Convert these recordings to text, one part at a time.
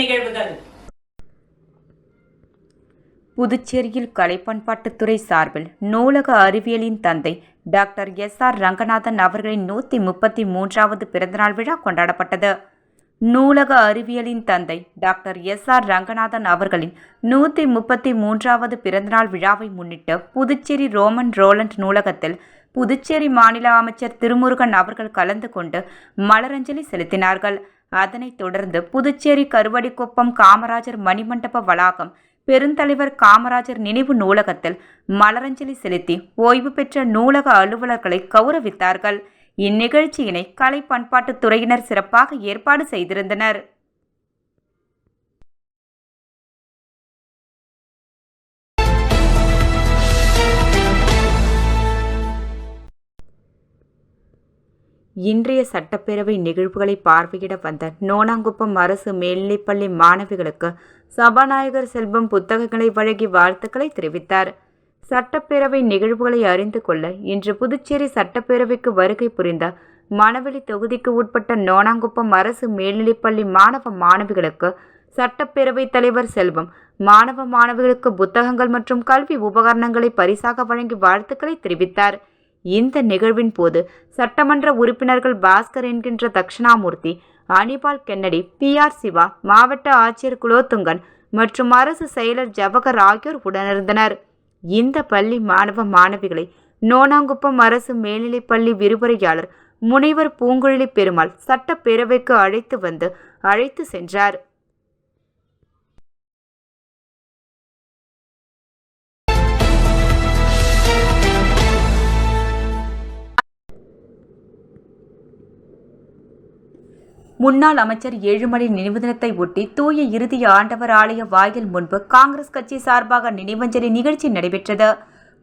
நிகழ்வுகள். புதுச்சேரியில் கலை பண்பாட்டுத்துறை சார்பில் நூலக அறிவியலின் தந்தை டாக்டர் எஸ்.ஆர். ரங்கநாதன் அவர்களின் 133வது பிறந்தநாள் விழா கொண்டாடப்பட்டது. நூலக அறிவியலின் தந்தை டாக்டர் எஸ்.ஆர். ரங்கநாதன் அவர்களின் 133வது பிறந்தநாள் விழாவை முன்னிட்டு புதுச்சேரி ரோமன் ரோலண்ட் நூலகத்தில் புதுச்சேரி மாநில அமைச்சர் திருமுருகன் அவர்கள் கலந்து கொண்டு மலரஞ்சலி செலுத்தினார்கள். அதனைத் தொடர்ந்து புதுச்சேரி கருவடிக்குப்பம் காமராஜர் மணிமண்டப வளாகம் பெருந்தலைவர் காமராஜர் நினைவு நூலகத்தில் மலரஞ்சலி செலுத்தி ஓய்வு பெற்ற நூலக அலுவலர்களை கௌரவித்தார்கள். இந்நிகழ்ச்சியினை கலை பண்பாட்டுத் துறையினர் சிறப்பாக ஏற்பாடு செய்திருந்தனர். இன்றைய சட்டப்பேரவை நிகழ்வுகளை பார்வையிட வந்த நோனாங்குப்பம் அரசு மேல்நிலைப்பள்ளி மாணவிகளுக்கு சபாநாயகர் செல்வம் புத்தகங்களை வழங்கி வாழ்த்துக்களை தெரிவித்தார். சட்டப்பேரவை நிகழ்வுகளை அறிந்து கொள்ள இன்று புதுச்சேரி சட்டப்பேரவைக்கு வருகை புரிந்த மணவெளி தொகுதிக்கு உட்பட்ட நோனாங்குப்பம் அரசு மேல்நிலைப்பள்ளி மாணவ மாணவிகளுக்கு சட்டப்பேரவைத் தலைவர் செல்வம் மாணவ மாணவிகளுக்கு புத்தகங்கள் மற்றும் கல்வி உபகரணங்களை பரிசாக வழங்கி வாழ்த்துக்களை தெரிவித்தார். இந்த நிகழ்வின் போது சட்டமன்ற உறுப்பினர்கள் பாஸ்கர் என்கின்ற தட்சிணாமூர்த்தி, அனிபால் கென்னடி, பி.ஆர். சிவா, மாவட்ட ஆட்சியர் குலோத்துங்கன் மற்றும் அரசு செயலர் ஜவஹர் ஆகியோர் உடனிருந்தனர். இந்த பள்ளி மாணவ மாணவிகளை நோனாங்குப்பம் அரசு மேல்நிலைப்பள்ளி விரிவுரையாளர் முனைவர் பூங்குழலி பெருமாள் சட்டப்பேரவைக்கு அழைத்து சென்றார். முன்னாள் அமைச்சர் ஏழுமலை நினைவு தினத்தை ஒட்டி தூய இறுதி ஆண்டவர் ஆலய வாயில் முன்பு காங்கிரஸ் கட்சி சார்பாக நினைவஞ்சலி நிகழ்ச்சி நடைபெற்றது.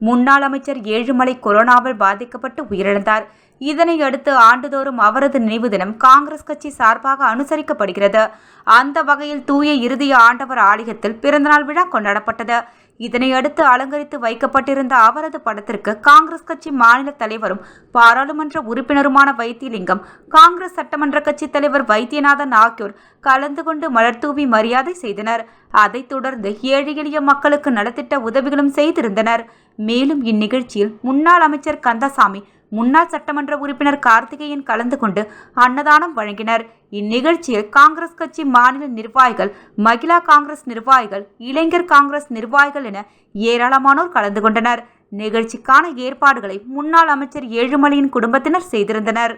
முன்னாள் அமைச்சர் ஏழுமலை கொரோனாவால் பாதிக்கப்பட்டு உயிரிழந்தார். இதனை அடுத்து ஆண்டுதோறும் அவரது நினைவு தினம் காங்கிரஸ் கட்சி சார்பாக அனுசரிக்கப்படுகிறது. அந்த வகையில் தூய இறுதி ஆண்டவர் ஆலயத்தில் பிறந்தநாள் விழா கொண்டாடப்பட்டது. இதனை அடுத்து அலங்கரித்து வைக்கப்பட்டிருந்த அவரது படத்திற்கு காங்கிரஸ் கட்சி மாநில தலைவரும் பாராளுமன்ற உறுப்பினருமான வைத்தியலிங்கம், காங்கிரஸ் சட்டமன்ற கட்சி தலைவர் வைத்தியநாதன் ஆகியோர் கலந்து கொண்டு மலர்தூவி மரியாதை செய்தனர். அதைத் தொடர்ந்து ஏழை எளிய மக்களுக்கு நலத்திட்ட உதவிகளும் செய்திருந்தனர். மேலும் இந்நிகழ்ச்சியில் முன்னாள் அமைச்சர் கந்தசாமி, முன்னாள் சட்டமன்ற உறுப்பினர் கார்த்திகேயன் கலந்து கொண்டு அன்னதானம் வழங்கினர். இந்நிகழ்ச்சியில் காங்கிரஸ் கட்சி மாநில நிர்வாகிகள், மகிழா காங்கிரஸ் நிர்வாகிகள், இளைஞர் காங்கிரஸ் நிர்வாகிகள் என ஏராளமானோர் கலந்து கொண்டனர். நிகழ்ச்சிக்கான ஏற்பாடுகளை முன்னாள் அமைச்சர் ஏழுமலையின் குடும்பத்தினர் செய்திருந்தனர்.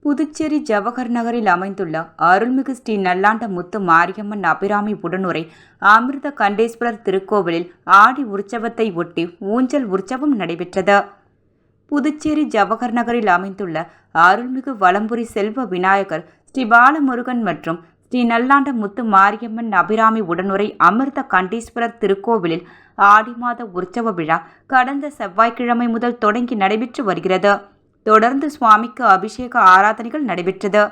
புதுச்சேரி ஜவஹர் நகரில் அமைந்துள்ள அருள்மிகு ஸ்ரீ நல்லாண்ட முத்து மாரியம்மன் அபிராமி உடனுரை அமிர்த கண்டேஸ்வரர் திருக்கோவிலில் ஆடி உற்சவத்தை ஒட்டி ஊஞ்சல் உற்சவம் நடைபெற்றது. புதுச்சேரி ஜவஹர் நகரில் அமைந்துள்ள அருள்மிகு வலம்புரி செல்வ விநாயகர், ஸ்ரீ பாலமுருகன் மற்றும் ஸ்ரீ நல்லாண்ட முத்து மாரியம்மன் அபிராமி உடனுரை அமிர்த கண்டேஸ்வரர் திருக்கோவிலில் ஆடி மாத உற்சவ விழா கடந்த செவ்வாய்க்கிழமை முதல் தொடங்கி நடைபெற்று வருகிறது. தொடர்ந்து சுவாமிக்கு அபிஷேக ஆராதனைகள் நடைபெற்றது.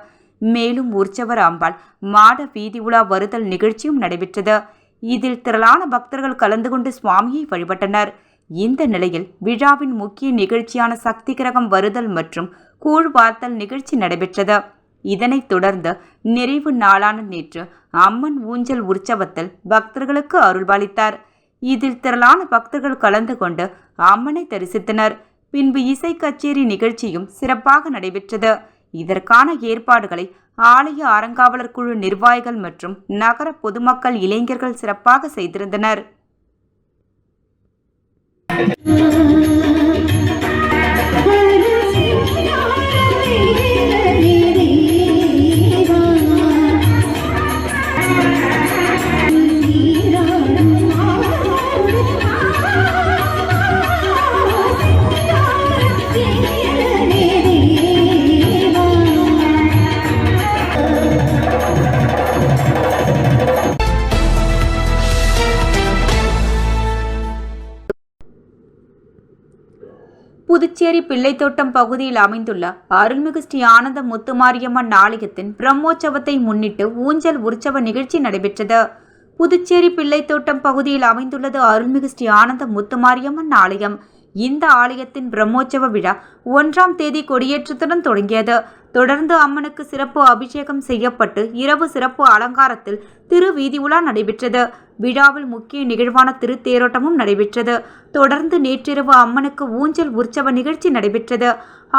மேலும் உற்சவர் அம்பாள் மாட வீதி உலா வருதல் நிகழ்ச்சியும் நடைபெற்றது. இதில் திரளான பக்தர்கள் கலந்து கொண்டு சுவாமியை வழிபட்டனர். இந்த நிலையில் விழாவின் முக்கிய நிகழ்ச்சியான சக்தி கிரகம் வருதல் மற்றும் கூழ் வார்த்தல் நிகழ்ச்சி நடைபெற்றது. இதனைத் தொடர்ந்து நிறைவு நாளான நேற்று அம்மன் ஊஞ்சல் உற்சவத்தில் பக்தர்களுக்கு அருள்பாலித்தார். இதில் திரளான பக்தர்கள் கலந்து கொண்டு அம்மனை தரிசித்தனர். பின்பு இசை கச்சேரி நிகழ்ச்சியும் சிறப்பாக நடைபெற்றது. இதற்கான ஏற்பாடுகளை ஆலய அறங்காவலர் குழு நிர்வாகிகள் மற்றும் நகர பொதுமக்கள், இளைஞர்கள் சிறப்பாக செய்திருந்தனர். புதுச்சேரி பிள்ளைத்தோட்டம் பகுதியில் அமைந்துள்ள அருள்மிகு ஸ்ரீ ஆனந்த முத்துமாரியம்மன் ஆலயத்தின் பிரம்மோற்சவத்தை முன்னிட்டு ஊஞ்சல் உற்சவ நிகழ்ச்சி நடைபெற்றது. புதுச்சேரி பிள்ளைத்தோட்டம் பகுதியில் அமைந்துள்ளது அருள்மிகு ஸ்ரீ ஆனந்த முத்துமாரியம்மன் ஆலயம். இந்த ஆலயத்தின் பிரம்மோற்சவ விழா 1ஆம் தேதி கொடியேற்றத்துடன் தொடங்கியது. தொடர்ந்து அம்மனுக்கு சிறப்பு அபிஷேகம் செய்யப்பட்டு இரவு சிறப்பு அலங்காரத்தில் திருவீதி உலா நடைபெற்றது. விழாவில் முக்கிய நிகழ்வான திருத்தேரோட்டமும் நடைபெற்றது. தொடர்ந்து நேற்றிரவு அம்மனுக்கு ஊஞ்சல் உற்சவ நிகழ்ச்சி நடைபெற்றது.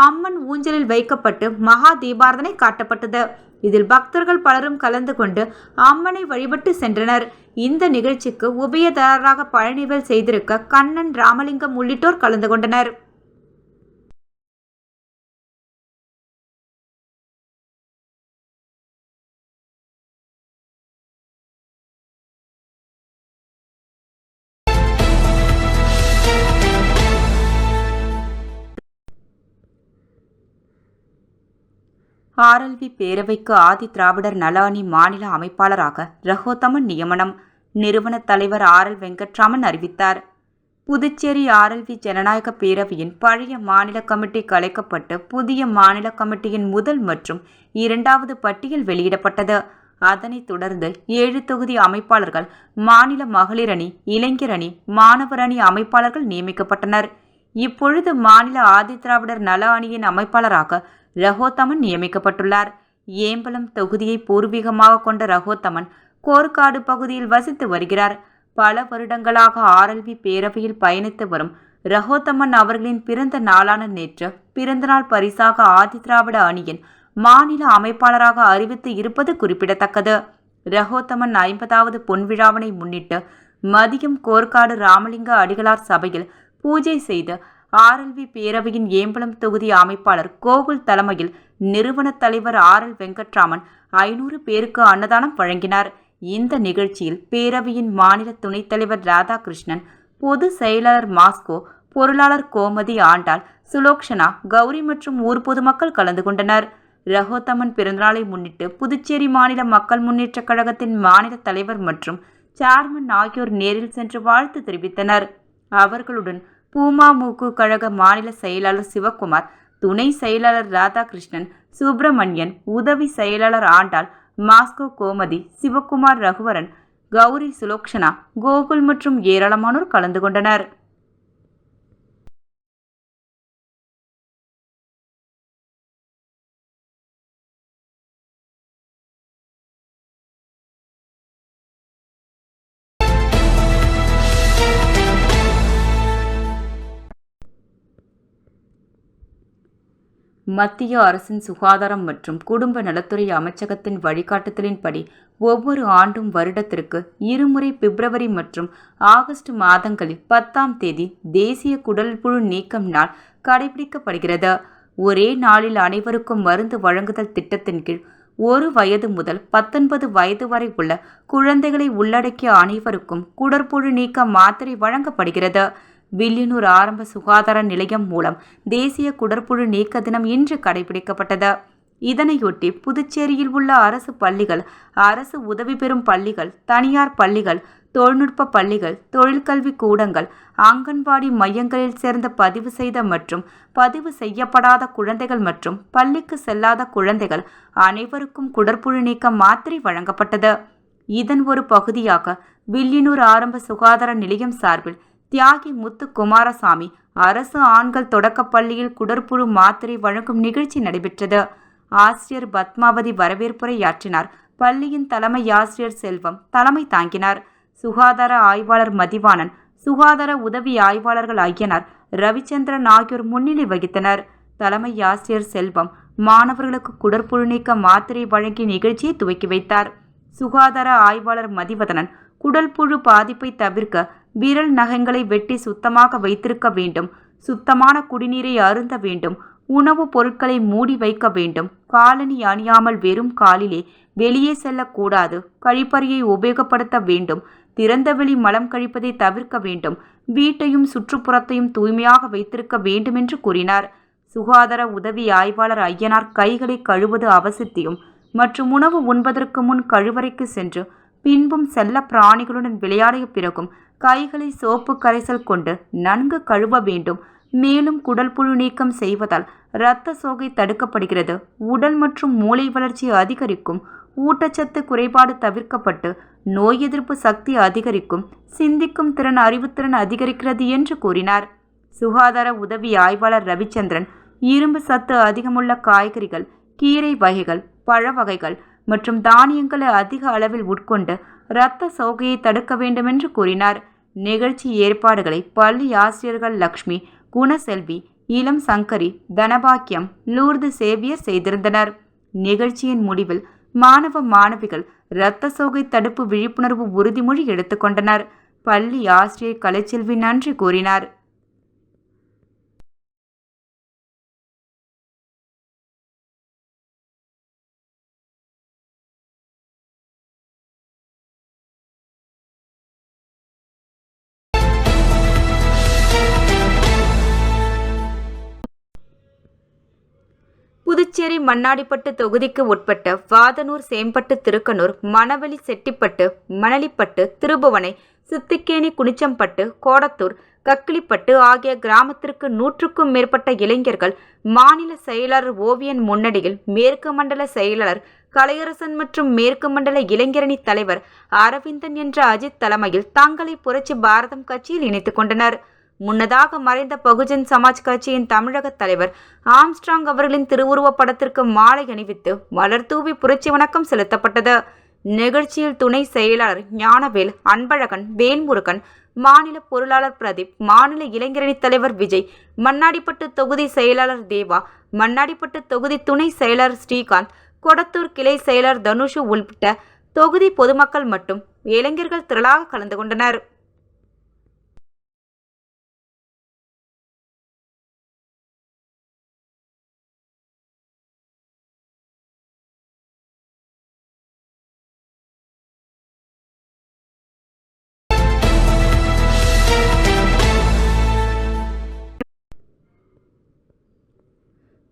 அம்மன் ஊஞ்சலில் வைக்கப்பட்டு மகா தீபாரதனை காட்டப்பட்டது. இதில் பக்தர்கள் பலரும் கலந்து கொண்டு அம்மனை வழிபட்டு சென்றனர். இந்த நிகழ்ச்சிக்கு உபயதாரராக பழனிவேல் செய்திருக்க கண்ணன், ராமலிங்கம் உள்ளிட்டோர் கலந்து கொண்டனர். ஆர்எல்வி பேரவைக்கு ஆதி திராவிடர் நல அணி மாநில அமைப்பாளராக ரகோத்தமன் நியமனம். நிறுவன தலைவர் ஆர்.எல். வெங்கட்ராமன் அறிவித்தார். புதுச்சேரி ஆர்எல்வி ஜனநாயக பேரவையின் பழைய மாநில கமிட்டி கலைக்கப்பட்டு புதிய மாநில கமிட்டியின் முதல் மற்றும் 2வது பட்டியல் வெளியிடப்பட்டது. அதனைத் தொடர்ந்து 7 தொகுதி அமைப்பாளர்கள், மாநில மகளிர் அணி, இளைஞர் அணி, மாணவர் அணி அமைப்பாளர்கள் நியமிக்கப்பட்டனர். இப்பொழுது மாநில ஆதிதிராவிடர் நல அணியின் அமைப்பாளராக ரகோத்தமன் நியமிக்கப்பட்டுள்ளார். ஏம்பலம் தொகுதியை பூர்வீகமாக கொண்ட ரகோத்தமன் கோர்க்காடு பகுதியில் வசித்து வருகிறார். பல வருடங்களாக ஆர்எல்வி பேரவையில் பயணித்து வரும் ரகோத்தமன் அவர்களின் பிறந்த நாளான நேற்று பிறந்தநாள் பரிசாக ஆதிதிராவிட அணியின் மாநில அமைப்பாளராக அறிவித்து இருப்பது குறிப்பிடத்தக்கது. ரகோத்தமன் 50வது பொன்விழாவினை முன்னிட்டு மதியம் கோர்க்காடு ராமலிங்க அடிகளார் சபையில் பூஜை செய்து ஆர்எல்வி பேரவையின் ஏம்பலம் தொகுதி அமைப்பாளர் கோகுல் தலைமையில் நிறுவன தலைவர் ஆர்.எல். வெங்கட்ராமன் 500 பேருக்கு அன்னதானம் வழங்கினார். இந்த நிகழ்ச்சியில் பேரவையின் மாநில துணைத் தலைவர் ராதாகிருஷ்ணன், பொது செயலாளர் மாஸ்கோ, பொருளாளர் கோமதி ஆண்டாள், சுலோக்ஷனா, கௌரி மற்றும் ஊர் பொதுமக்கள் கலந்து கொண்டனர். ரகோத்தமன் பிறந்தநாளை முன்னிட்டு புதுச்சேரி மாநில மக்கள் முன்னேற்றக் கழகத்தின் மாநில தலைவர் மற்றும் சேர்மன் ஆகியோர் நேரில் சென்று வாழ்த்து தெரிவித்தனர். அவர்களுடன் பூமாமுக கழக மாநில செயலாளர் சிவக்குமார், துணை செயலாளர் ராதாகிருஷ்ணன், சுப்பிரமணியன், உதவி செயலாளர் ஆண்டாள், மாஸ்கோ கோமதி, சிவக்குமார், ரகுவரன், கௌரி, சுலோக்ஷனா, கோகுல் மற்றும் ஏராளமானோர் கலந்து கொண்டனர். மத்திய அரசின் சுகாதாரம் மற்றும் குடும்ப நலத்துறை அமைச்சகத்தின் வழிகாட்டுதலின்படி ஒவ்வொரு ஆண்டும் வருடத்திற்கு 2 முறை பிப்ரவரி மற்றும் ஆகஸ்ட் மாதங்களில் 10ஆம் தேதி தேசிய குடல்புழு நீக்கம் நாள் கடைபிடிக்கப்படுகிறது. ஒரே நாளில் அனைவருக்கும் மருந்து வழங்குதல் திட்டத்தின் கீழ் 1 வயது முதல் 19 வயது வரை உள்ள குழந்தைகளை உள்ளடக்கிய அனைவருக்கும் குடற்புழு நீக்க மாத்திரை வழங்கப்படுகிறது. வில்லியனூர் ஆரம்ப சுகாதார நிலையம் மூலம் தேசிய குடற்புழு நீக்க தினம் இன்று கடைபிடிக்கப்பட்டது. இதனையொட்டி புதுச்சேரியில் உள்ள அரசு பள்ளிகள், அரசு உதவி பெறும் பள்ளிகள், தனியார் பள்ளிகள், தொழில்நுட்ப பள்ளிகள், தொழிற்கல்வி கூடங்கள், அங்கன்வாடி மையங்களில் சேர்ந்த பதிவு செய்த மற்றும் பதிவு செய்யப்படாத குழந்தைகள் மற்றும் பள்ளிக்கு செல்லாத குழந்தைகள் அனைவருக்கும் குடற்புழு நீக்க மாத்திரை வழங்கப்பட்டது. இதன் ஒரு பகுதியாக வில்லியனூர் ஆரம்ப சுகாதார நிலையம் சார்பில் தியாகி முத்து குமாரசாமி அரசு ஆண்கள் தொடக்கப் பள்ளியில் குடற்புழு மாத்திரை வழங்கும் நிகழ்ச்சி நடைபெற்றது. ஆசிரியர் பத்மாவதி வரவேற்புரையாற்றினார். பள்ளியின் தலைமை ஆசிரியர் செல்வம் தலைமை தாங்கினார். சுகாதார ஆய்வாளர் மதிவாணன், சுகாதார உதவி ஆய்வாளர்கள் ஐயனார், ரவிச்சந்திரன் ஆகியோர் முன்னிலை வகித்தனர். தலைமை ஆசிரியர் செல்வம் மாணவர்களுக்கு குடற்புழு நீக்க மாத்திரை வழங்கி நிகழ்ச்சியை துவக்கி வைத்தார். சுகாதார ஆய்வாளர் மதிவதனன், குடல்புழு பாதிப்பை தவிர்க்க விரல் நகங்களை வெட்டி சுத்தமாக வைத்திருக்க வேண்டும், சுத்தமான குடிநீரை அருந்த வேண்டும், உணவுப் பொருட்களை மூடி வைக்க வேண்டும், காலணி அணியாமல் வெறும் காலிலே வெளியே செல்லக்கூடாது, கழிப்பறையை உபயோகப்படுத்த வேண்டும், திறந்தவெளி மலம் கழிப்பதை தவிர்க்க வேண்டும், வீட்டையும் சுற்றுப்புறத்தையும் தூய்மையாக வைத்திருக்க வேண்டும் என்று கூறினார். சுகாதார உதவி ஆய்வாளர் ஐயனார் கைகளை கழுவது அவசியம் மற்றும் உணவு உண்பதற்கு முன் கழிவறைக்கு சென்று பின்பும் செல்ல பிராணிகளுடன் விளையாடிய பிறகும் கைகளை சோப்பு கரைசல் கொண்டு நன்கு கழுவ வேண்டும். மேலும் குடல்புழு நீக்கம் செய்வதால் இரத்த சோகை தடுக்கப்படுகிறது, உடல் மற்றும் மூளை வளர்ச்சி அதிகரிக்கும், ஊட்டச்சத்து குறைபாடு தவிர்க்கப்பட்டு நோய் எதிர்ப்பு சக்தி அதிகரிக்கும், சிந்திக்கும் திறன், அறிவுத்திறன் அதிகரிக்கிறது என்று கூறினார். சுகாதார உதவி ஆய்வாளர் ரவிச்சந்திரன், இரும்பு சத்து அதிகமுள்ள காய்கறிகள், கீரை வகைகள், பழ வகைகள் மற்றும் தானியங்களை அதிக அளவில் உட்கொண்டு இரத்த சோகையை தடுக்க வேண்டும் என்று கூறினார். நிகழ்ச்சி ஏற்பாடுகளை பள்ளி ஆசிரியர்கள் லக்ஷ்மி, குணசெல்வி, இளம் சங்கரி, தனபாக்கியம், லூர்து சேவியர் செய்திருந்தனர். நிகழ்ச்சியின் முடிவில் மாணவ மாணவிகள் இரத்த சோகை தடுப்பு விழிப்புணர்வு உறுதிமொழி எடுத்துக்கொண்டனர். பள்ளி ஆசிரியர் கலைச்செல்வி நன்றி கூறினார். புதுச்சேரி மண்ணாடிப்பட்டு தொகுதிக்கு உட்பட்ட வாதனூர், சேம்பட்டு, திருக்கனூர், மணவெளி, செட்டிப்பட்டு, மணலிப்பட்டு, திருபுவனை, சித்திக்கேணி, குனிச்சம்பட்டு, கோடத்தூர், கக்கிலிப்பட்டு ஆகிய கிராமத்திற்கு 100க்கும் மேற்பட்ட இளைஞர்கள் மாநில செயலாளர் ஓவியன் முன்னணியில் மேற்கு மண்டல செயலாளர் கலையரசன் மற்றும் மேற்கு மண்டல இளைஞரணி தலைவர் அரவிந்தன் என்ற அஜித் தலைமையில் தங்களை புரட்சி பாரதம் கட்சியில் இணைத்துக் கொண்டனர். முன்னதாக மறைந்த பகுஜன் சமாஜ் கட்சியின் தமிழக தலைவர் ஆம்ஸ்ட்ராங் அவர்களின் திருவுருவப் படத்திற்கு மாலை அணிவித்து மலர் தூவி புரட்சி வணக்கம் செலுத்தப்பட்டது. நிகழ்ச்சியில் துணை செயலாளர் ஞானவேல், அன்பழகன், வேல்முருகன், மாநில பொருளாளர் பிரதீப், மாநில இளைஞரணி தலைவர் விஜய், மண்ணாடிப்பட்டு தொகுதி செயலாளர் தேவா, மண்ணாடிப்பட்டு தொகுதி துணை செயலாளர் ஸ்ரீகாந்த், கொடத்தூர் கிளை செயலர் தனுஷு உள்பட தொகுதி பொதுமக்கள் மற்றும் இளைஞர்கள் திரளாக கலந்து கொண்டனர்.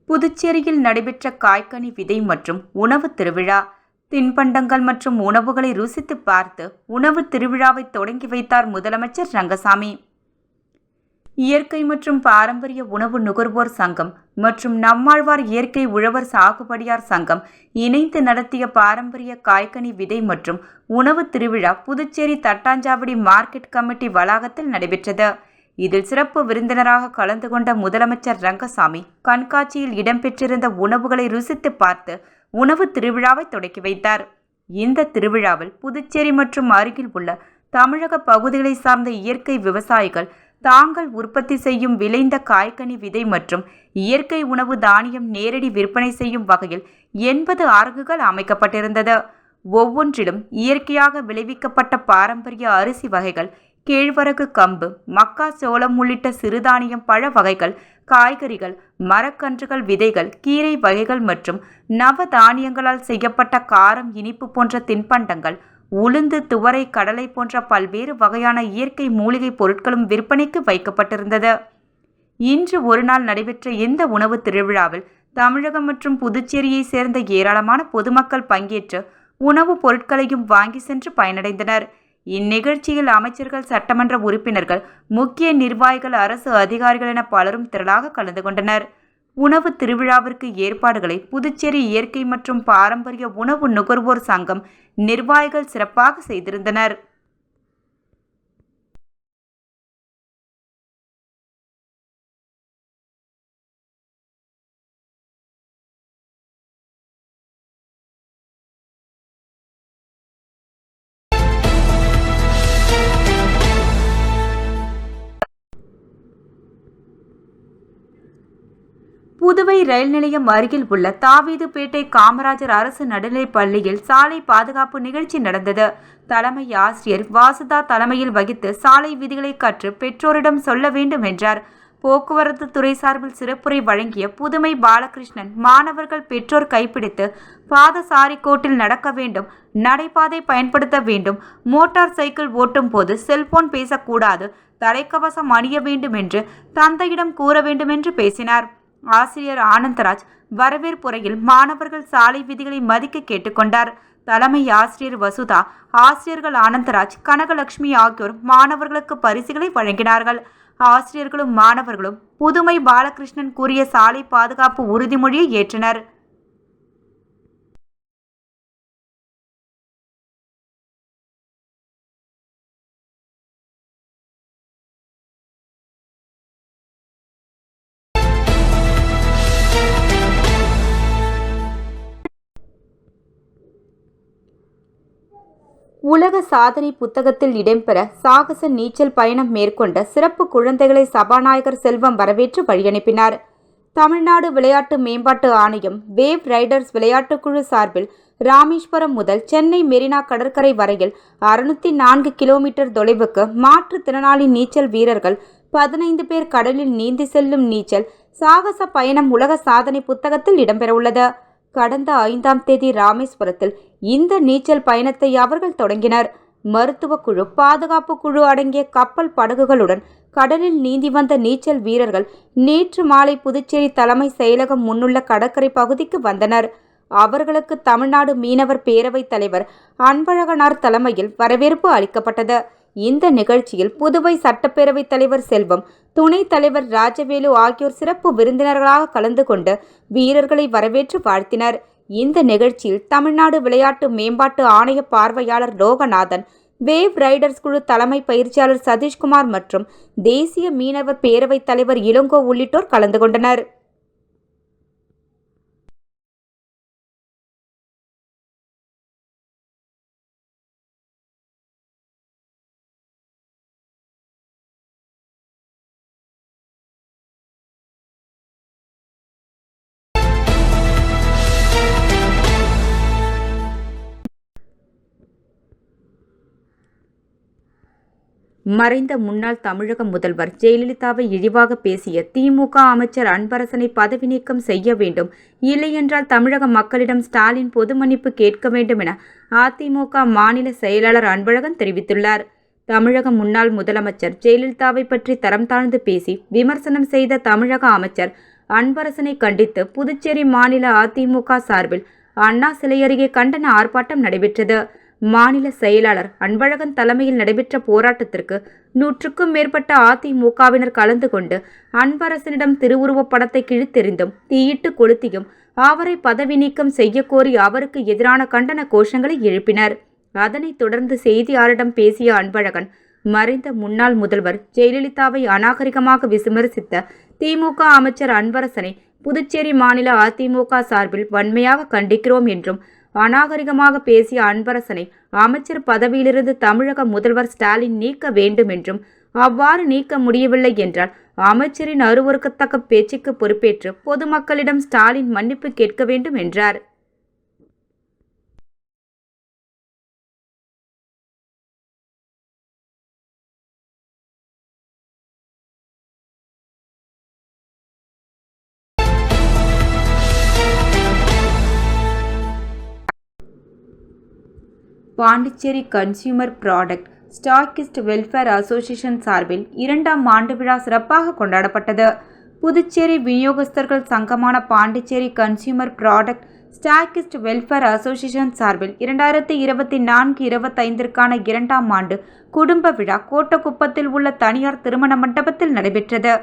புதுச்சேரியில் நடைபெற்ற காய்கனி விதை மற்றும் உணவு திருவிழா. தின்பண்டங்கள் மற்றும் உணவுகளை ருசித்து பார்த்து உணவு திருவிழாவை தொடங்கி வைத்தார் முதலமைச்சர் ரங்கசாமி. இயற்கை மற்றும் பாரம்பரிய உணவு நுகர்வோர் சங்கம் மற்றும் நம்மாழ்வார் இயற்கை உழவர் சாகுபடியார் சங்கம் இணைந்து நடத்திய பாரம்பரிய காய்கனி விதை மற்றும் உணவு திருவிழா புதுச்சேரி தட்டாஞ்சாவடி மார்க்கெட் கமிட்டி வளாகத்தில் நடைபெற்றது. இதில் சிறப்பு விருந்தினராக கலந்து கொண்ட முதலமைச்சர் ரங்கசாமி கண்காட்சியில் இடம்பெற்றிருந்த உணவுகளை ருசித்து பார்த்து உணவு திருவிழாவை தொடக்கி வைத்தார். இந்த திருவிழாவில் புதுச்சேரி மற்றும் அருகில் உள்ள தமிழக பகுதிகளை சார்ந்த இயற்கை விவசாயிகள் தாங்கள் உற்பத்தி செய்யும் விளைந்த காய்கனி விதை மற்றும் இயற்கை உணவு தானியம் நேரடி விற்பனை செய்யும் வகையில் 80 அரங்குகள் அமைக்கப்பட்டிருந்தது. ஒவ்வொன்றிலும் இயற்கையாக விளைவிக்கப்பட்ட பாரம்பரிய அரிசி வகைகள், கேழ்வரகு, கம்பு, மக்காச்சோளம் உள்ளிட்ட சிறுதானியம், பழ வகைகள், காய்கறிகள், மரக்கன்றுகள், விதைகள், கீரை வகைகள் மற்றும் நவ தானியங்களால் செய்யப்பட்ட காரம், இனிப்பு போன்ற தின்பண்டங்கள், உளுந்து, துவரை, கடலை போன்ற பல்வேறு வகையான இயற்கை மூலிகை பொருட்களும் விற்பனைக்கு வைக்கப்பட்டிருந்தது. இன்று ஒரு நாள் நடைபெற்ற இந்த உணவு திருவிழாவில் தமிழகம் மற்றும் புதுச்சேரியை சேர்ந்த ஏராளமான பொதுமக்கள் பங்கேற்று உணவுப் பொருட்களையும் வாங்கி சென்று பயனடைந்தனர். இந்நிகழ்ச்சியில் அமைச்சர்கள், சட்டமன்ற உறுப்பினர்கள், முக்கிய நிர்வாகிகள், அரசு அதிகாரிகள் என பலரும் திரளாக கலந்து கொண்டனர். உணவு திருவிழாவிற்கு ஏற்பாடுகளை புதுச்சேரி இயற்கை மற்றும் பாரம்பரிய உணவு நுகர்வோர் சங்கம் நிர்வாகிகள் சிறப்பாக செய்திருந்தனர். புதுவை ரயில் நிலையம் அருகில் உள்ள தாவீதுப்பேட்டை காமராஜர் அரசு நடுநிலைப் பள்ளியில் சாலை பாதுகாப்பு நிகழ்ச்சி நடந்தது. தலைமை ஆசிரியர் வாசுதா தலைமையில் வகித்து சாலை விதிகளை கற்று பெற்றோரிடம் சொல்ல வேண்டும் என்றார். போக்குவரத்து துறை சார்பில் சிறப்புரை வழங்கிய புதுமை பாலகிருஷ்ணன், மாணவர்கள் பெற்றோர் கைப்பிடித்து பாதசாரி கோட்டில் நடக்க வேண்டும், நடைபாதை பயன்படுத்த வேண்டும், மோட்டார் சைக்கிள் ஓட்டும் போது செல்போன் பேசக்கூடாது, தலைக்கவசம் அணிய வேண்டும் என்று தந்தையிடம் கூற வேண்டும் என்று பேசினார். ஆசிரியர் ஆனந்தராஜ் வரவேற்புரையில் மாணவர்கள் சாலை விதிகளை மதிக்க கேட்டுக்கொண்டார். தலைமை ஆசிரியர் வசுதா, ஆசிரியர்கள் ஆனந்தராஜ், கனகலட்சுமி ஆகியோர் மாணவர்களுக்கு பரிசுகளை வழங்கினார்கள். ஆசிரியர்களும் மாணவர்களும் புதுமை பாலகிருஷ்ணன் கூறிய சாலை பாதுகாப்பு உறுதிமொழியை ஏற்றனர். உலக சாதனை புத்தகத்தில் இடம்பெற சாகச நீச்சல் பயணம் மேற்கொண்ட சிறப்பு குழந்தைகளை சபாநாயகர் செல்வம் வரவேற்று வழியனுப்பினார். தமிழ்நாடு விளையாட்டு மேம்பாட்டு ஆணையம் வேவ் ரைடர்ஸ் விளையாட்டுக்குழு சார்பில் ராமேஸ்வரம் முதல் சென்னை மெரினா கடற்கரை வரையில் 604 கிலோமீட்டர் தொலைவுக்கு மாற்றுத்திறனாளி நீச்சல் வீரர்கள் 15 பேர் கடலில் நீந்தி செல்லும் நீச்சல் சாகச பயணம் உலக சாதனை புத்தகத்தில் இடம்பெறவுள்ளது. கடந்த 5ஆம் தேதி ராமேஸ்வரத்தில் இந்த நீச்சல் பயணத்தை அவர்கள் தொடங்கினர். மருத்துவ குழு, பாதுகாப்பு குழு அடங்கிய கப்பல் படகுகளுடன் கடலில் நீந்தி வந்த நீச்சல் வீரர்கள் நேற்று மாலை புதுச்சேரி தலைமை செயலகம் முன்னுள்ள கடற்கரை பகுதிக்கு வந்தனர். அவர்களுக்கு தமிழ்நாடு மீனவர் பேரவைத் தலைவர் அன்பழகனார் தலைமையில் வரவேற்பு அளிக்கப்பட்டது. இந்த நிகழ்ச்சியில் புதுவை சட்டப்பேரவைத் தலைவர் செல்வம், துணைத் தலைவர் ராஜவேலு ஆகியோர் சிறப்பு விருந்தினர்களாக கலந்து கொண்டு வீரர்களை வரவேற்று வாழ்த்தினர். இந்த நிகழ்ச்சியில் தமிழ்நாடு விளையாட்டு மேம்பாட்டு ஆணைய பார்வையாளர் லோகநாதன், வேவ் ரைடர்ஸ் குழு தலைமை பயிற்சியாளர் சதீஷ்குமார் மற்றும் தேசிய மீனவர் பேரவைத் தலைவர் இளங்கோ உள்ளிட்டோர் கலந்து கொண்டனர். மறைந்த முன்னாள் தமிழக முதல்வர் ஜெயலலிதாவை இழிவாக பேசிய திமுக அமைச்சர் அன்பரசனை பதவி நீக்கம் செய்ய வேண்டும், இல்லையென்றால் தமிழக மக்களிடம் ஸ்டாலின் பொது மன்னிப்பு கேட்க வேண்டும் என அதிமுக மாநில செயலாளர் அன்பழகன் தெரிவித்துள்ளார். தமிழக முன்னாள் முதலமைச்சர் ஜெயலலிதாவை பற்றி தரம் தாழ்ந்து பேசி விமர்சனம் செய்த தமிழக அமைச்சர் அன்பரசனை கண்டித்து புதுச்சேரி மாநில அதிமுக சார்பில் அண்ணா சிலை அருகே கண்டன ஆர்ப்பாட்டம் நடைபெற்றது. மாநில செயலாளர் அன்பழகன் தலைமையில் நடைபெற்ற போராட்டத்திற்கு 100க்கும் மேற்பட்ட அதிமுகவினர் கலந்து கொண்டு அன்பரசனிடம் திருவுருவப் படத்தை கிழித்தெறிந்தும் தீயிட்டு கொளுத்தியும் அவரை பதவி நீக்கம் செய்ய கோரி அவருக்கு எதிரான கண்டன கோஷங்களை எழுப்பினர். அதனைத் தொடர்ந்து செய்தியாளரிடம் பேசிய அன்பழகன், மறைந்த முன்னாள் முதல்வர் ஜெயலலிதாவை அநாகரிகமாக விமர்சித்த திமுக அமைச்சர் அன்பரசனை புதுச்சேரி மாநில அதிமுக சார்பில் வன்மையாக கண்டிக்கிறோம் என்றும், அநாகரிகமாக பேசிய அன்பரசனை அமைச்சர் பதவியிலிருந்து தமிழக முதல்வர் ஸ்டாலின் நீக்க வேண்டும் என்றும், அவ்வாறு நீக்க முடியவில்லை என்றால் அமைச்சரின் அருவருக்கத்தக்க பேச்சுக்கு பொறுப்பேற்று பொதுமக்களிடம் ஸ்டாலின் மன்னிப்பு கேட்க வேண்டும் என்றார். Pondicherry consumer product stockist welfare association சார்பில் 2ஆம் ஆண்டு விழா சிறப்பாக கொண்டாடப்பட்டது. புதுச்சேரி விநியோகஸ்தர்கள் சங்கமான Pondicherry consumer product stockist welfare association சார்பில் 2024-25ற்கான 2ஆம் ஆண்டு குடும்ப விழா கோட்டக்குப்பத்தில் உள்ள தனியார் திருமண மண்டபத்தில் நடைபெற்றது.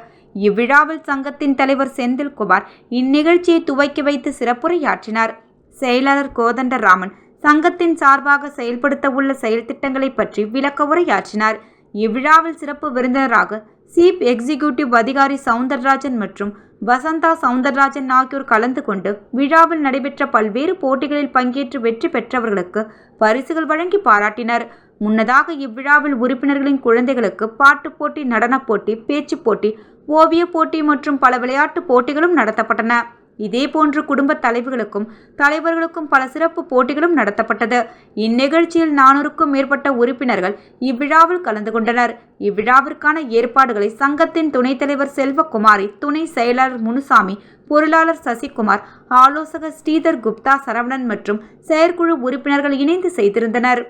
இவ்விழாவில் சங்கத்தின் தலைவர் செந்தில்குமார் இந்நிகழ்ச்சியை துவக்கி வைத்து சிறப்புரையாற்றினார். செயலாளர் கோதண்டராமன் சங்கத்தின் சார்பாக செயல்படுத்த உள்ள செயல் திட்டங்களை பற்றி விளக்க உரையாற்றினார். இவ்விழாவில் சிறப்பு விருந்தினராக சீஃப் எக்ஸிகியூட்டிவ் அதிகாரி சவுந்தரராஜன் மற்றும் வசந்தா சவுந்தரராஜன் ஆகியோர் கலந்து கொண்டு விழாவில் நடைபெற்ற பல்வேறு போட்டிகளில் பங்கேற்று வெற்றி பெற்றவர்களுக்கு பரிசுகள் வழங்கி பாராட்டினர். முன்னதாக இவ்விழாவில் உறுப்பினர்களின் குழந்தைகளுக்கு பாட்டுப் போட்டி, நடனப் போட்டி, பேச்சுப் போட்டி, ஓவியப் போட்டி மற்றும் பல விளையாட்டுப் போட்டிகளும் நடத்தப்பட்டன. இதேபோன்று குடும்ப தலைவர்களுக்கும் பல சிறப்பு போட்டிகளும் நடத்தப்பட்டது. இந்நிகழ்ச்சியில் 400க்கும் மேற்பட்ட உறுப்பினர்கள் இவ்விழாவில் கலந்து கொண்டனர். இவ்விழாவிற்கான ஏற்பாடுகளை சங்கத்தின் துணைத் தலைவர் செல்வகுமாரி, துணை செயலாளர் முனுசாமி, பொருளாளர் சசிகுமார், ஆலோசகர் ஸ்ரீதர் குப்தா, சரவணன் மற்றும் செயற்குழு உறுப்பினர்கள் இணைந்து செய்திருந்தனர்.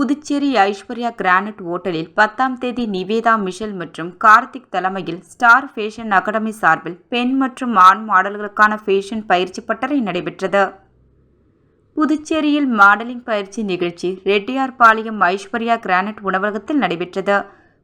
புதுச்சேரி ஐஸ்வர்யா கிரானைட் ஓட்டலில் 10ஆம் தேதி நிவேதா மிஷல் மற்றும் கார்த்திக் தலைமையில் ஸ்டார் ஃபேஷன் அகாடமி சார்பில் பெண் மற்றும் ஆண் மாடல்களுக்கான ஃபேஷன் பயிற்சி பட்டறை நடைபெற்றது. புதுச்சேரியில் மாடலிங் பயிற்சி நிகழ்ச்சி ரெட்டியார்பாளையம் ஐஸ்வர்யா கிரானைட் உணவகத்தில் நடைபெற்றது.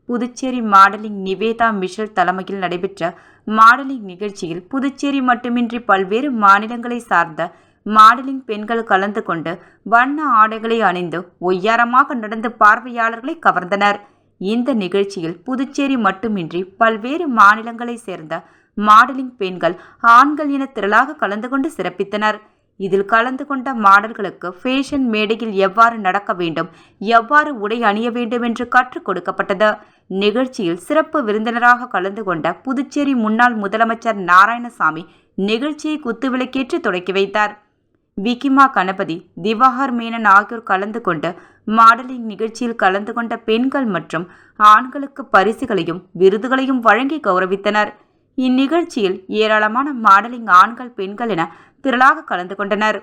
புதுச்சேரி மாடலிங் நிவேதா மிஷல் தலைமையில் நடைபெற்ற மாடலிங் நிகழ்ச்சியில் புதுச்சேரி மட்டுமின்றி பல்வேறு மாநிலங்களை சார்ந்த மாடலிங் பெண்கள் கலந்து கொண்டு வண்ண ஆடைகளை அணிந்து ஒய்யாரமாக நடந்து பார்வையாளர்களை கவர்ந்தனர். இந்த நிகழ்ச்சியில் புதுச்சேரி மட்டுமின்றி பல்வேறு மாநிலங்களை சேர்ந்த மாடலிங் பெண்கள் ஆண்கள் என திரளாக கலந்து கொண்டு சிறப்பித்தனர். இதில் கலந்து கொண்ட மாடல்களுக்கு ஃபேஷன் மேடையில் எவ்வாறு நடக்க வேண்டும், எவ்வாறு உடை அணிய வேண்டும் என்று கற்றுக் கொடுக்கப்பட்டது. நிகழ்ச்சியில் சிறப்பு விருந்தினராக கலந்து கொண்ட புதுச்சேரி முன்னாள் முதலமைச்சர் நாராயணசாமி நிகழ்ச்சியை குத்துவிளக்கேற்றி தொடக்கி வைத்தார். விக்கிமா கணபதி, திவாகர் மேனன் ஆகியோர் கலந்து கொண்டு மாடலிங் நிகழ்ச்சியில் கலந்து கொண்ட பெண்கள் மற்றும் ஆண்களுக்கு பரிசுகளையும் விருதுகளையும் வழங்கி கௌரவித்தனர். இந்நிகழ்ச்சியில் ஏராளமான மாடலிங் ஆண்கள் பெண்கள் என திரளாக கலந்து கொண்டனர்.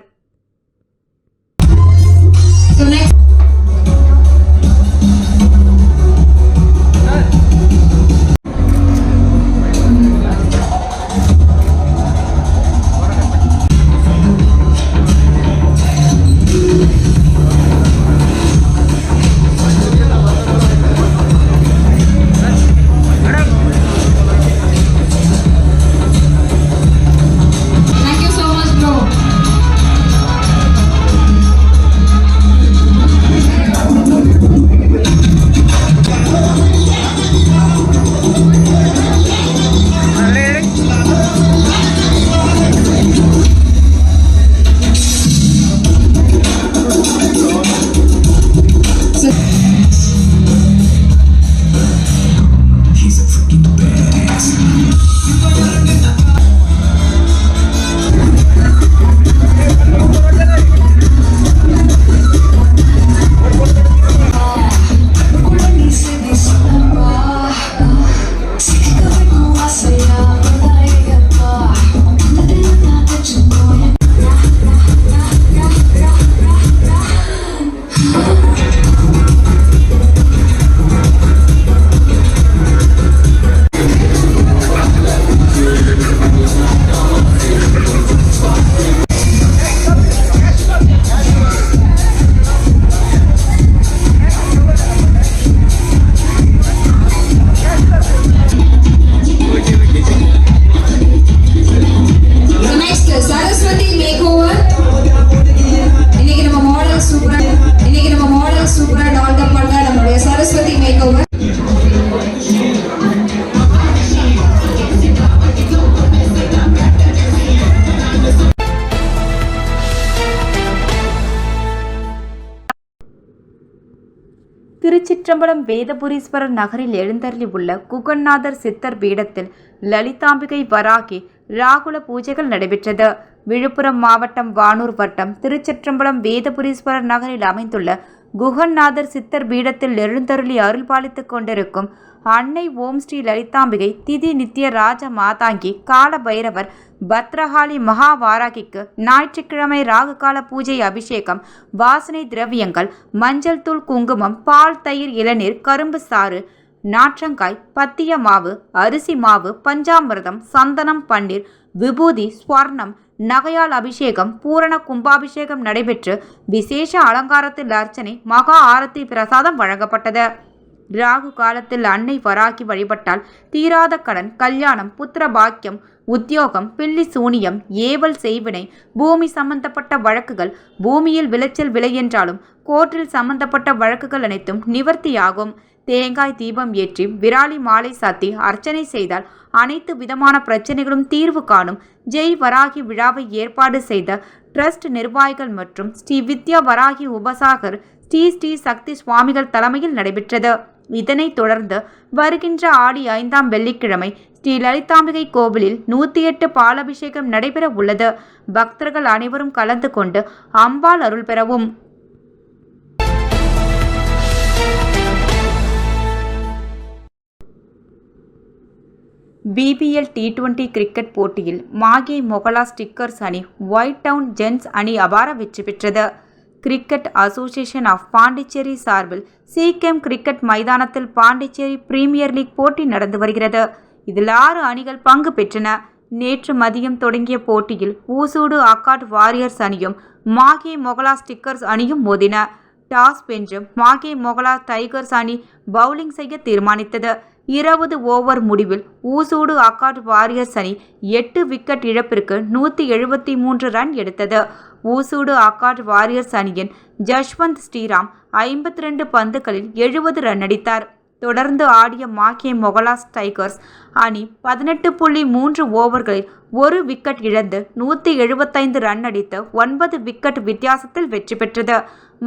திருச்சிற்றம்பலம் வேதபுரீஸ்வரர் நகரில் எழுந்தருளி உள்ள குகநாதர் சித்தர் பீடத்தில் லலிதாம்பிகை வராகி ராகுல பூஜைகள் நடைபெற்றது. விழுப்புரம் மாவட்டம் வானூர் வட்டம் திருச்சிற்றம்பலம் வேதபுரீஸ்வரர் நகரில் அமைந்துள்ள குகநாதர் சித்தர் பீடத்தில் எழுந்தருளி அருள்பாலித்துக் கொண்டிருக்கும் அன்னை ஓம் ஸ்ரீ லலிதாம்பிகை திதி நித்திய ராஜ மாதாங்கி கால பைரவர் பத்ரகாளி மகாவாராகிக்கு ஞாயிற்றுக்கிழமை ராகுகால பூஜை அபிஷேகம், வாசனை திரவியங்கள், மஞ்சள் தூள், குங்குமம், பால், தயிர், இளநீர், கரும்பு சாறு, நாற்றங்காய், பத்திய மாவு, அரிசி மாவு, பஞ்சாமிர்தம், சந்தனம், பன்னீர், விபூதி, ஸ்வர்ணம், நகையால் அபிஷேகம், பூரண கும்பாபிஷேகம் நடைபெற்று விசேஷ அலங்காரத்தில் அர்ச்சனை, மகா ஆரத்தி பிரசாதம் வழங்கப்பட்டது. ராகு காலத்தில் அன்னை வராகி வழிபட்டால் தீராத கடன், கல்யாணம், புத்திர பாக்கியம், உத்தியோகம், பில்லி சூனியம், ஏவல் செய்வினை, பூமி சம்பந்தப்பட்ட வழக்குகள், பூமியில் விளைச்சல் விலை என்றாலும் கோர்ட்டில் சம்பந்தப்பட்ட வழக்குகள் அனைத்தும் நிவர்த்தியாகும். தேங்காய் தீபம் ஏற்றி விராலி மாலை சாத்தி அர்ச்சனை செய்தால் அனைத்து விதமான பிரச்சனைகளும் தீர்வு காணும். ஜெய் வராகி விழாவை ஏற்பாடு செய்த ட்ரஸ்ட் நிர்வாகிகள் மற்றும் ஸ்ரீ வித்யா வராகி உபசாகர் ஸ்ரீ சக்தி சுவாமிகள் தலைமையில் நடைபெற்றது. இதனைத் தொடர்ந்து வருகின்ற ஆடி 5ஆம் வெள்ளிக்கிழமை ஸ்ரீ லலிதாம்பிகை கோவிலில் 108 பாலாபிஷேகம் நடைபெற உள்ளது. பக்தர்கள் அனைவரும் கலந்து கொண்டு அம்பாள் அருள் பெறவும். BBL T20 கிரிக்கெட் போட்டியில் மாகே மொகலா ஸ்டிக்கர்ஸ் அணி ஒயிட் டவுன் ஜென்ஸ் அணி அபார வெற்றி பெற்றது. கிரிக்கெட் அசோசியேஷன் ஆஃப் பாண்டிச்சேரி சார்பில் சிகேஎம் கிரிக்கெட் மைதானத்தில் பாண்டிச்சேரி பிரீமியர் லீக் போட்டி நடந்து வருகிறது. இதில் 6 அணிகள் பங்கு பெற்றன. நேற்று மதியம் தொடங்கிய போட்டியில் ஊசூடு அக்காட் வாரியர்ஸ் அணியும் மாகே மொகலா ஸ்டிக்கர்ஸ் அணியும் மோதின. டாஸ் வென்று மாகே மொகலா டைகர்ஸ் அணி பவுலிங் செய்ய தீர்மானித்தது. 20 ஓவர் முடிவில் ஊசூடு அக்காட் வாரியர்ஸ் அணி 8 விக்கெட் இழப்பிற்கு 173 ரன் எடுத்தது. ஊசூடு அக்காட் வாரியர்ஸ் அணியின் ஜஷ்வந்த் ஸ்ரீராம் 52 பந்துகளில் 70 ரன் அடித்தார். தொடர்ந்து ஆடிய மாகே மொகலா டைகர்ஸ் அணி 18.3 ஓவர்களில் 1 விக்கெட் இழந்து 175 ரன் அடித்து 9 விக்கெட் வித்தியாசத்தில் வெற்றி பெற்றது.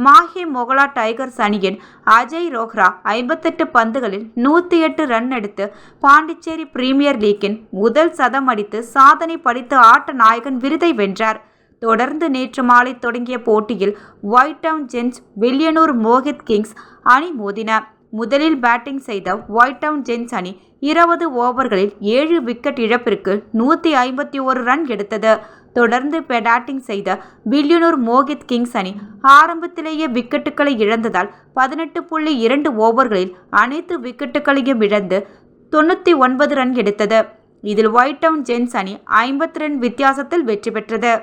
மாகே மொகலா டைகர்ஸ் அணியின் அஜய் ரோஹ்ரா 58 பந்துகளில் 108 ரன் எடுத்து பாண்டிச்சேரி பிரீமியர் லீக்கின் முதல் சதம் அடித்து சாதனை படைத்து ஆட்ட நாயகன் விருதை வென்றார். தொடர்ந்து நேற்று மாலை தொடங்கிய போட்டியில் ஒயிட் டவுன் ஜென்ஸ் வில்லியனூர் மோஹித் கிங்ஸ் அணி மோதின. முதலில் பேட்டிங் செய்த ஒயிட் டவுன் ஜென்ஸ் அணி 20 ஓவர்களில் 7 விக்கெட் இழப்பிற்கு 151 ரன் எடுத்தது. தொடர்ந்து பேட்டிங் செய்த வில்லியனூர் மோஹித் கிங்ஸ் அணி ஆரம்பத்திலேயே விக்கெட்டுகளை இழந்ததால் 18.2 ஓவர்களில் அனைத்து விக்கெட்டுகளையும் இழந்து 99 ரன் எடுத்தது. இதில் ஒயிட் டவுன் ஜென்ஸ் அணி 50 ரன் வித்தியாசத்தில் வெற்றி பெற்றது.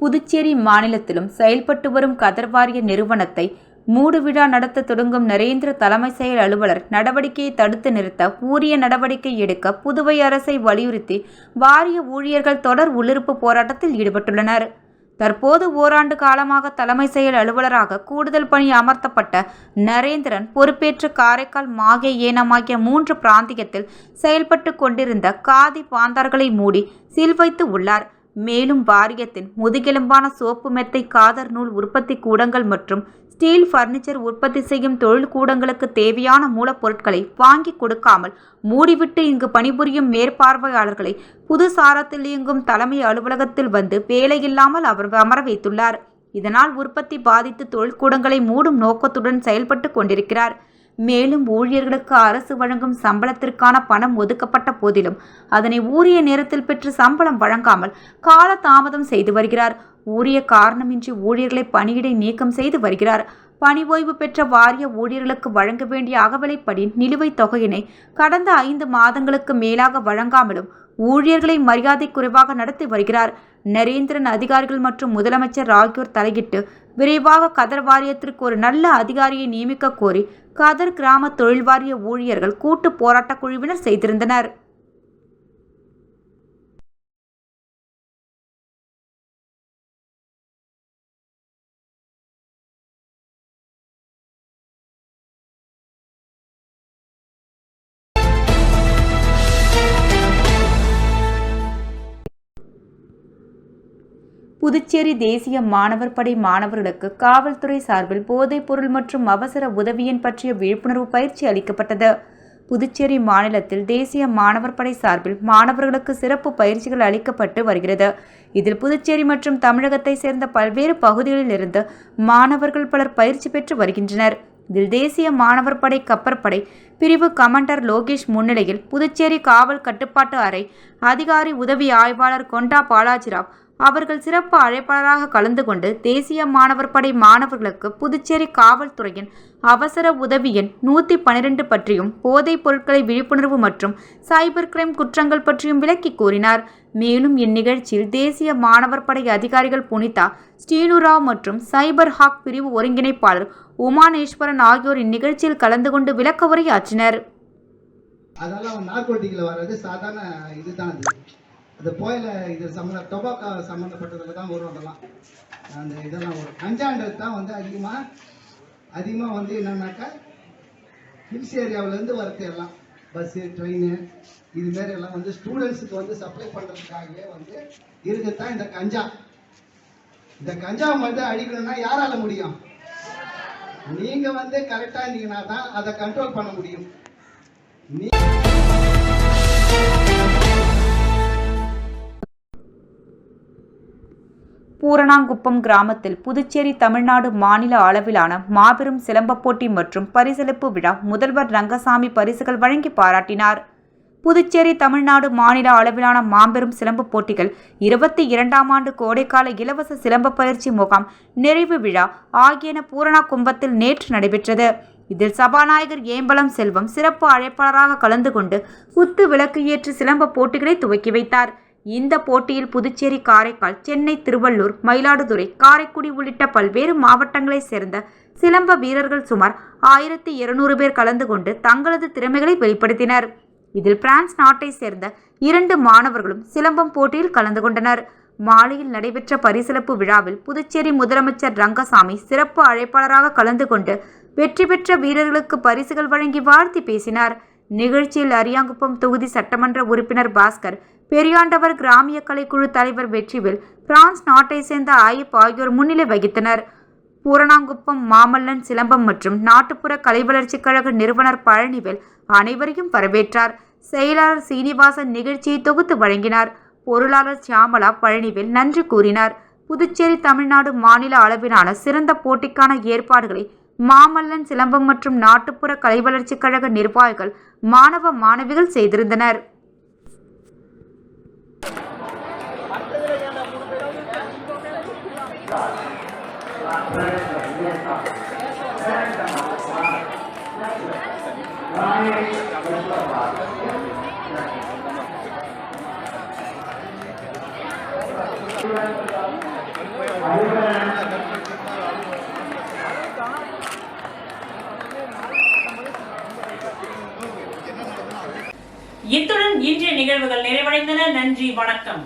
புதுச்சேரி மாநிலத்திலும் செயல்பட்டு வரும் கதர் வாரிய நிறுவனத்தை மூடுவிழா நடத்த தொடங்கும் நரேந்திர தலைமை செயல் அலுவலர் நடவடிக்கையை தடுத்து நிறுத்த உரிய நடவடிக்கை எடுக்க புதுவை அரசை வலியுறுத்தி வாரிய ஊழியர்கள் தொடர் உள்ளிருப்பு போராட்டத்தில் ஈடுபட்டுள்ளனர். தற்போது ஓராண்டு காலமாக தலைமை செயல் அலுவலராக கூடுதல் பணி அமர்த்தப்பட்ட நரேந்திரன் பொறுப்பேற்று காரைக்கால், மாகே, ஏனம் ஆகிய 3 பிராந்தியத்தில் செயல்பட்டு கொண்டிருந்த காதி பாந்தார்களை மூடி சீல் வைத்து உள்ளார். மேலும் வாரியத்தின் முதுகெலும்பான சோப்பு மெத்தை, காதர் நூல் உற்பத்தி கூடங்கள் மற்றும் ஸ்டீல் பர்னிச்சர் உற்பத்தி செய்யும் தொழில் கூடங்களுக்கு தேவையான மூலப்பொருட்களை வாங்கி கொடுக்காமல் மூடிவிட்டு இங்கு பணிபுரியும் மேற்பார்வையாளர்களை புது சாரத்தில் இயங்கும் தலைமை அலுவலகத்தில் வந்து வேலையில்லாமல் அவர் அமர வைத்துள்ளார். இதனால் உற்பத்தி பாதித்து தொழிற்கூடங்களை மூடும் நோக்கத்துடன் செயல்பட்டு கொண்டிருக்கிறார். மேலும் ஊழியர்களுக்கு அரசு வழங்கும் சம்பளத்திற்கான பணம் ஒதுக்கப்பட்ட போதிலும் அதனை உரிய நேரத்தில் பெற்று சம்பளம் வழங்காமல் கால தாமதம் செய்து வருகிறார். உரிய காரணமின்றி ஊழியர்களை பணியிடை நீக்கம் செய்து வருகிறார். பணி ஓய்வு பெற்ற வாரிய ஊழியர்களுக்கு வழங்க வேண்டிய அகவிலைப்படி நிலுவைத் தொகையினை கடந்த 5 மாதங்களுக்கு மேலாக வழங்காமலும் ஊழியர்களை மரியாதை குறைவாக நடத்தி வருகிறார். நரேந்திரன் அதிகாரிகள் மற்றும் முதலமைச்சர் ஆகியோர் தலையிட்டு விரைவாக கதர் வாரியத்திற்கு ஒரு நல்ல அதிகாரியை நியமிக்க கோரி கதர் கிராம தொழில் வாரிய ஊழியர்கள் கூட்டு போராட்ட குழுவினர் செய்திருந்தனர். புதுச்சேரி தேசிய மாணவர் படை மாணவர்களுக்கு காவல்துறை சார்பில் போதைப் பொருள் மற்றும் அவசர உதவியின் பற்றிய விழிப்புணர்வு பயிற்சி அளிக்கப்பட்டது. புதுச்சேரி மாநிலத்தில் தேசிய மாணவர் படை சார்பில் மாணவர்களுக்கு சிறப்பு பயிற்சிகள் அளிக்கப்பட்டு வருகிறது. இதில் புதுச்சேரி மற்றும் தமிழகத்தை சேர்ந்த பல்வேறு பகுதிகளில் இருந்து மாணவர்கள் பலர் பயிற்சி பெற்று வருகின்றனர். இதில் தேசிய மாணவர் படை கப்பற்படை பிரிவு கமாண்டர் லோகேஷ் முன்னிலையில் புதுச்சேரி காவல் கட்டுப்பாட்டு அறை அதிகாரி உதவி ஆய்வாளர் கொண்டா பாலாஜிராவ் அவர்கள் சிறப்பு அழைப்பாளராக கலந்து கொண்டு தேசிய மாணவர் படை மாணவர்களுக்கு புதுச்சேரி காவல்துறையின் அவசர உதவி எண் 112 பற்றியும் போதைப் பொருட்களை விழிப்புணர்வு மற்றும் சைபர் கிரைம் குற்றங்கள் பற்றியும் விளக்கி கூறினார். மேலும் இந்நிகழ்ச்சியில் தேசிய மாணவர் படை அதிகாரிகள் புனிதா, ஸ்ரீனுராவ் மற்றும் சைபர் ஹாக் பிரிவு ஒருங்கிணைப்பாளர் உமானேஸ்வரன் ஆகியோர் இந்நிகழ்ச்சியில் கலந்து கொண்டு விளக்க உரையாற்றினர். அது போயில இது டொபாக்கோ சம்மந்தப்பட்டதில் தான் வரும். அதெல்லாம் அந்த இதெல்லாம் வரும். கஞ்சான்றது தான் வந்து அதிகமாக வந்து என்னன்னாக்கா ஹில்ஸ் ஏரியாவிலேருந்து வரது எல்லாம் பஸ்ஸு, ட்ரெயின் இதுமாரி எல்லாம் வந்து ஸ்டூடெண்ட்ஸுக்கு வந்து சப்ளை பண்ணுறதுக்காகவே வந்து இருக்குதான் இந்த கஞ்சா. இந்த கஞ்சாவை வந்து அடிக்கணும்னா யாரால முடியும்? நீங்கள் வந்து கரெக்டாக இருந்தீங்கன்னா தான் அதை கண்ட்ரோல் பண்ண முடியும். பூரணாங்குப்பம் கிராமத்தில் புதுச்சேரி தமிழ்நாடு மாநில அளவிலான மாபெரும் சிலம்ப போட்டி மற்றும் பரிசளிப்பு விழா முதல்வர் ரங்கசாமி பரிசுகள் வழங்கி பாராட்டினார். புதுச்சேரி தமிழ்நாடு மாநில அளவிலான மாபெரும் சிலம்ப போட்டிகள் 22ஆம் ஆண்டு கோடைக்கால இலவச சிலம்ப பயிற்சி முகாம் நிறைவு விழா ஆகியன பூரணாங்குப்பத்தில் நேற்று நடைபெற்றது. இதில் சபாநாயகர் ஏம்பலம் செல்வம் சிறப்பு அழைப்பாளராக கலந்து கொண்டு குத்து விளக்கு ஏற்று சிலம்ப போட்டிகளை துவக்கி வைத்தார். இந்த போட்டியில் புதுச்சேரி, காரைக்கால், சென்னை, திருவள்ளூர், மயிலாடுதுறை, காரைக்குடி உள்ளிட்ட பல்வேறு மாவட்டங்களைச் சேர்ந்த சிலம்ப வீரர்கள் சுமார் 1200 பேர் கலந்து கொண்டு தங்களது திறமைகளை வெளிப்படுத்தினர். இதில் பிரான்ஸ் நாட்டை சேர்ந்த 2 மாணவர்களும் சிலம்பம் போட்டியில் கலந்து கொண்டனர். மாலையில் நடைபெற்ற பரிசளிப்பு விழாவில் புதுச்சேரி முதலமைச்சர் ரங்கசாமி சிறப்பு அழைப்பாளராக கலந்து கொண்டு வெற்றி பெற்ற வீரர்களுக்கு பரிசுகள் வழங்கி வாழ்த்தி பேசினார். நிகழ்ச்சியில் அரியாங்குப்பம் தொகுதி சட்டமன்ற உறுப்பினர் பாஸ்கர், பெரியாண்டவர் கிராமிய கலைக்குழு தலைவர் வெற்றிவேல், பிரான்ஸ் நாட்டை சேர்ந்த ஆயிப் ஆகியோர் முன்னிலை வகித்தனர். பூரணாங்குப்பம் மாமல்லன் சிலம்பம் மற்றும் நாட்டுப்புற கலை வளர்ச்சி கழக நிறுவனர் பழனிவேல் அனைவரையும் வரவேற்றார். செயலாளர் சீனிவாசன் நிகழ்ச்சியை தொகுத்து வழங்கினார். பொருளாளர் சியாமலா பழனிவேல் நன்றி கூறினார். புதுச்சேரி தமிழ்நாடு மாநில அளவிலான சிறந்த போட்டிக்கான ஏற்பாடுகளை மாமல்லன் சிலம்பம் மற்றும் நாட்டுப்புற கலை வளர்ச்சி கழக நிர்வாகிகள், மாணவ மாணவிகள் செய்திருந்தனர். இத்துடன் இன்றைய நிகழ்வுகள் நிறைவடைந்தன. நன்றி, வணக்கம்.